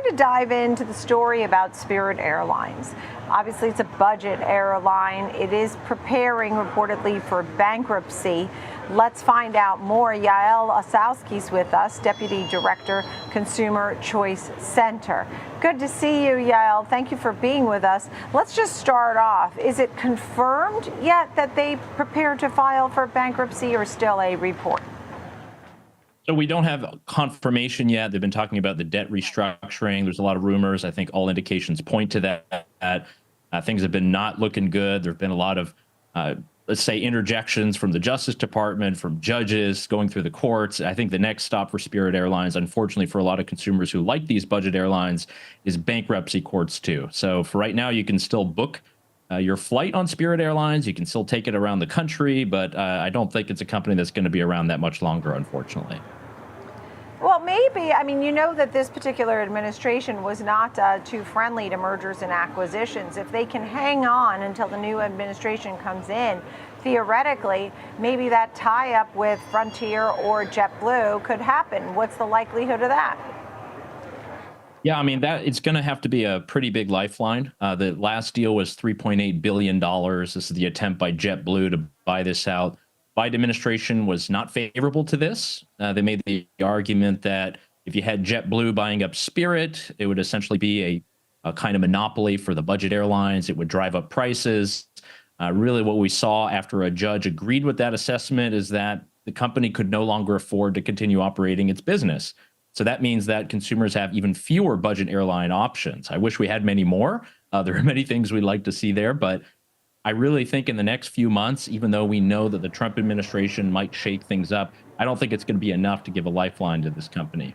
to dive into the story about Spirit Airlines. Obviously, it's a budget airline. It is preparing reportedly for bankruptcy. Let's find out more. Yaël Ossowski's with us, Deputy Director, Consumer Choice Center. Good to see you, Yaël. Thank you for being with us. Let's just start off. Is it confirmed yet that they prepare to file for bankruptcy, or still a report? So we don't have confirmation yet. They've been talking about the debt restructuring. There's a lot of rumors. I think all indications point to that. Things have been not looking good. There have been a lot of, let's say, interjections from the Justice Department, from judges going through the courts. I think the next stop for Spirit Airlines, unfortunately for a lot of consumers who like these budget airlines, is bankruptcy courts too. So for right now, you can still book your flight on Spirit Airlines. You can still take it around the country, but I don't think it's a company that's going to be around that much longer, unfortunately. Well, maybe. I mean, you know that this particular administration was not too friendly to mergers and acquisitions. If they can hang on until the new administration comes in, theoretically, maybe that tie-up with Frontier or JetBlue could happen. What's the likelihood of that? Yeah, I mean, that it's going to have to be a pretty big lifeline. The last deal was $3.8 billion. This is the attempt by JetBlue to buy this out. Biden administration was not favorable to this. They made the argument that if you had JetBlue buying up Spirit, it would essentially be a kind of monopoly for the budget airlines. It would drive up prices. Really, what we saw after a judge agreed with that assessment is that the company could no longer afford to continue operating its business. So that means that consumers have even fewer budget airline options. I wish we had many more. There are many things we'd like to see there, but I really think in the next few months, even though we know that the Trump administration might shake things up, I don't think it's going to be enough to give a lifeline to this company.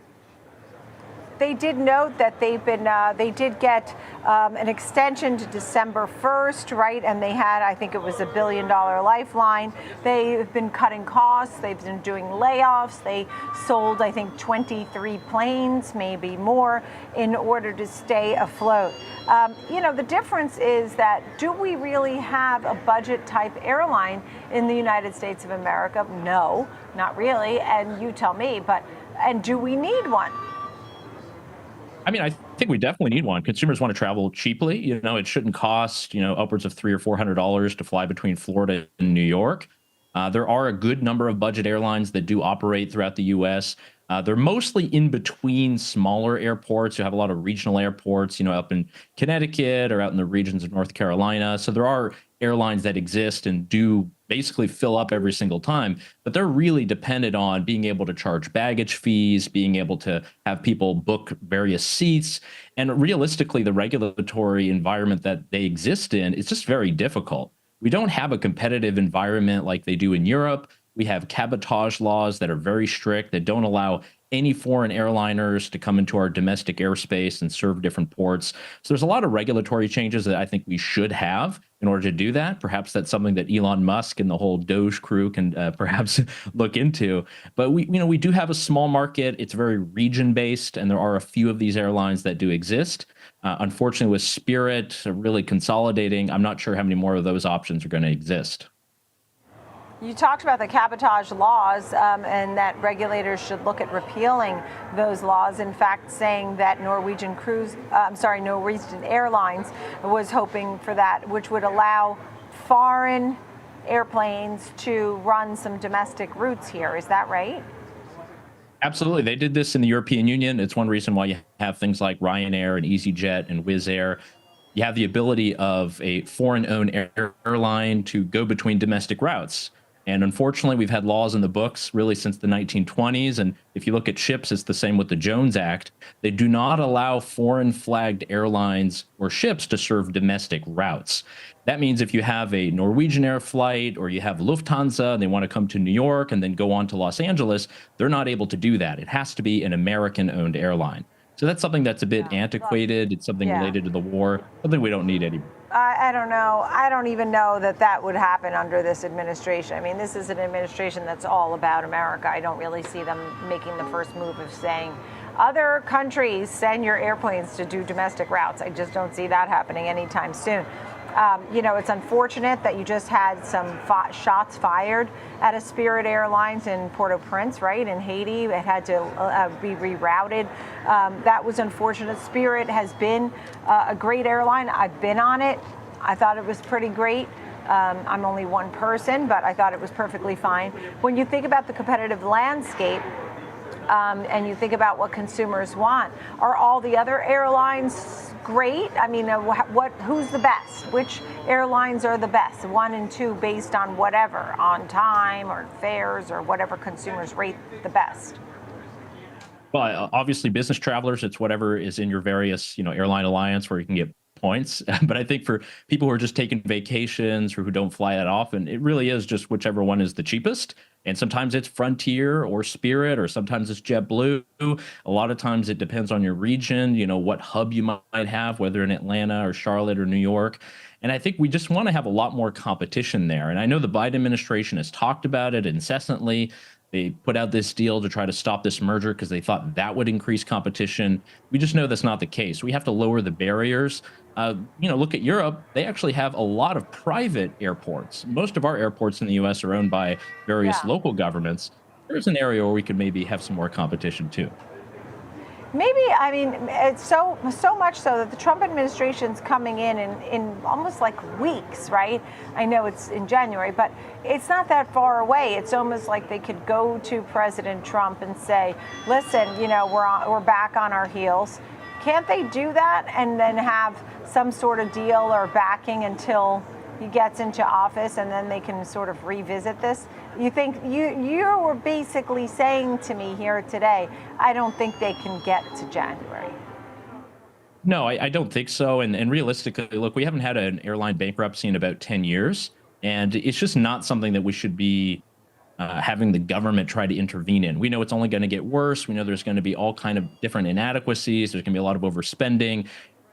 They did note that they did get an extension to December 1st, right? And they had, I think it was $1 billion lifeline. They've been cutting costs. They've been doing layoffs. They sold, I think, 23 planes, maybe more, in order to stay afloat. You know, the difference is that, do we really have a budget type airline in the United States of America? No, not really. And you tell me, and do we need one? I mean, I think we definitely need one. Consumers want to travel cheaply. You know, it shouldn't cost, upwards of $300 or $400 to fly between Florida and New York. There are a good number of budget airlines that do operate throughout the U.S. They're mostly in between smaller airports. You have a lot of regional airports, up in Connecticut or out in the regions of North Carolina. So there are airlines that exist and do basically fill up every single time, but they're really dependent on being able to charge baggage fees, being able to have people book various seats. And realistically, the regulatory environment that they exist in is just very difficult. We don't have a competitive environment like they do in Europe. We have cabotage laws that are very strict, that don't allow any foreign airliners to come into our domestic airspace and serve different ports. So there's a lot of regulatory changes that I think we should have in order to do that. Perhaps that's something that Elon Musk and the whole DOJ crew can perhaps look into. But we do have a small market. It's very region-based, and there are a few of these airlines that do exist. Unfortunately, with Spirit really consolidating, I'm not sure how many more of those options are going to exist. You talked about the cabotage laws and that regulators should look at repealing those laws. In fact, saying that Norwegian Airlines was hoping for that, which would allow foreign airplanes to run some domestic routes here. Is that right? Absolutely. They did this in the European Union. It's one reason why you have things like Ryanair and EasyJet and Wizz Air. You have the ability of a foreign-owned airline to go between domestic routes. And unfortunately, we've had laws in the books really since the 1920s. And if you look at ships, it's the same with the Jones Act. They do not allow foreign flagged airlines or ships to serve domestic routes. That means if you have a Norwegian Air flight or you have Lufthansa and they want to come to New York and then go on to Los Angeles, they're not able to do that. It has to be an American-owned airline. So that's something that's a bit antiquated. It's something related to the war, something we don't need anymore. I don't know. I don't even know that would happen under this administration. I mean, this is an administration that's all about America. I don't really see them making the first move of saying, other countries send your airplanes to do domestic routes. I just don't see that happening anytime soon. It's unfortunate that you just had some shots fired at a Spirit Airlines in Port-au-Prince, right, in Haiti. It had to be rerouted. That was unfortunate. Spirit has been a great airline. I've been on it. I thought it was pretty great. I'm only one person, but I thought it was perfectly fine. When you think about the competitive landscape, and you think about what consumers want, are all the other airlines great? I mean, who's the best? Which airlines are the best? 1 and 2 based on whatever, on time or fares or whatever consumers rate the best. Well, obviously, business travelers, it's whatever is in your various, airline alliance where you can get points. But I think for people who are just taking vacations or who don't fly that often, it really is just whichever one is the cheapest. And sometimes it's Frontier or Spirit, or sometimes it's JetBlue. A lot of times it depends on your region, what hub you might have, whether in Atlanta or Charlotte or New York. And I think we just want to have a lot more competition there. And I know the Biden administration has talked about it incessantly. They put out this deal to try to stop this merger because they thought that would increase competition. We just know that's not the case. We have to lower the barriers. Look at Europe. They actually have a lot of private airports. Most of our airports in the U.S. are owned by various Yeah. local governments. There's an area where we could maybe have some more competition too. Maybe, I mean, it's so much so that the Trump administration's coming in almost like weeks, right? I know it's in January, but it's not that far away. It's almost like they could go to President Trump and say, listen, we're back on our heels. Can't they do that and then have some sort of deal or backing until he gets into office, and then they can sort of revisit this? You think you were basically saying to me here today, I don't think they can get to January. No, I don't think so. And realistically, look, we haven't had an airline bankruptcy in about 10 years. And it's just not something that we should be having the government try to intervene in. We know it's only going to get worse. We know there's going to be all kind of different inadequacies. There's going to be a lot of overspending.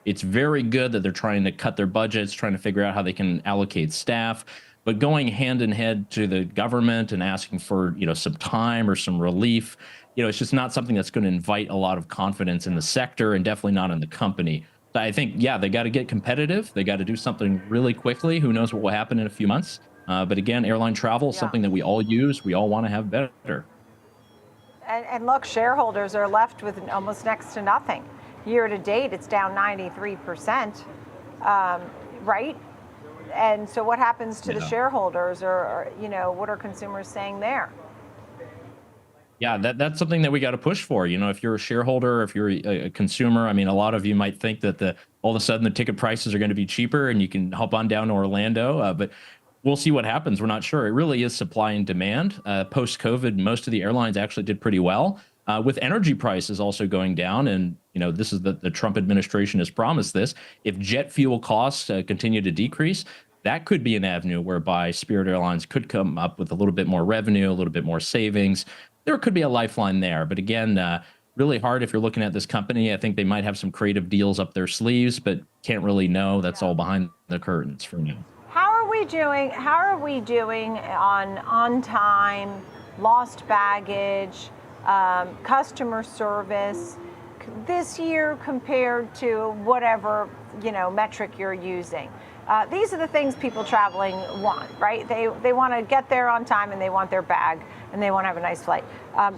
It's very good that they're trying to cut their budgets, trying to figure out how they can allocate staff. But going hand in hand to the government and asking for, some time or some relief, it's just not something that's going to invite a lot of confidence in the sector, and definitely not in the company. So I think, yeah, they got to get competitive. They got to do something really quickly. Who knows what will happen in a few months? But again, airline travel is Yeah. something that we all use. We all want to have better. And look, shareholders are left with almost next to nothing. Year to date, it's down 93%, right? And so what happens to the shareholders, or what are consumers saying there? Yeah, that's something that we got to push for. If you're a shareholder, if you're a consumer, I mean, a lot of you might think that all of a sudden the ticket prices are going to be cheaper and you can hop on down to Orlando, but we'll see what happens. We're not sure. It really is supply and demand. Post-COVID, most of the airlines actually did pretty well. With energy prices also going down, and this is the Trump administration has promised this. If jet fuel costs continue to decrease, that could be an avenue whereby Spirit Airlines could come up with a little bit more revenue, a little bit more savings. There could be a lifeline there. But again, really hard if you're looking at this company. I think they might have some creative deals up their sleeves, but can't really know. That's all behind the curtains for now. How are we doing? How are we doing on time, lost baggage, customer service this year compared to whatever metric you're using? These are the things people traveling want, right? They want to get there on time, and they want their bag, and they want to have a nice flight.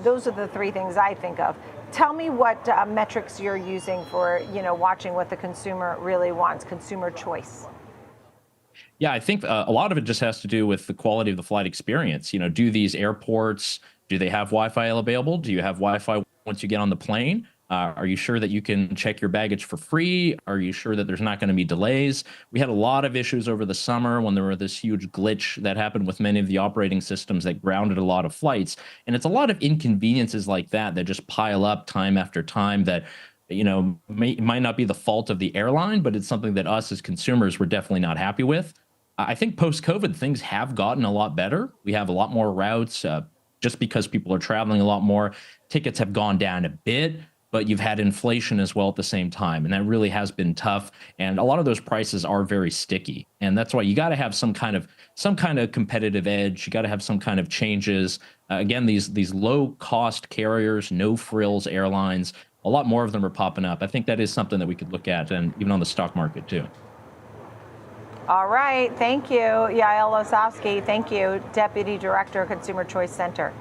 Those are the three things I think of. Tell me what metrics you're using for watching what the consumer really wants, consumer choice. Yeah, I think a lot of it just has to do with the quality of the flight experience. Do these airports, do they have Wi-Fi available? Do you have Wi-Fi once you get on the plane? Are you sure that you can check your baggage for free? Are you sure that there's not going to be delays? We had a lot of issues over the summer when there were this huge glitch that happened with many of the operating systems that grounded a lot of flights. And it's a lot of inconveniences like that just pile up time after time that might not be the fault of the airline, but it's something that us as consumers were definitely not happy with. I think post-COVID, things have gotten a lot better. We have a lot more routes just because people are traveling a lot more. Tickets have gone down a bit, but you've had inflation as well at the same time. And that really has been tough. And a lot of those prices are very sticky. And that's why you got to have some kind of competitive edge. You got to have some kind of changes. Again, these low cost carriers, no frills airlines, a lot more of them are popping up. I think that is something that we could look at, and even on the stock market too. All right. Thank you, Yaël Ossowski. Thank you, Deputy Director, Consumer Choice Center.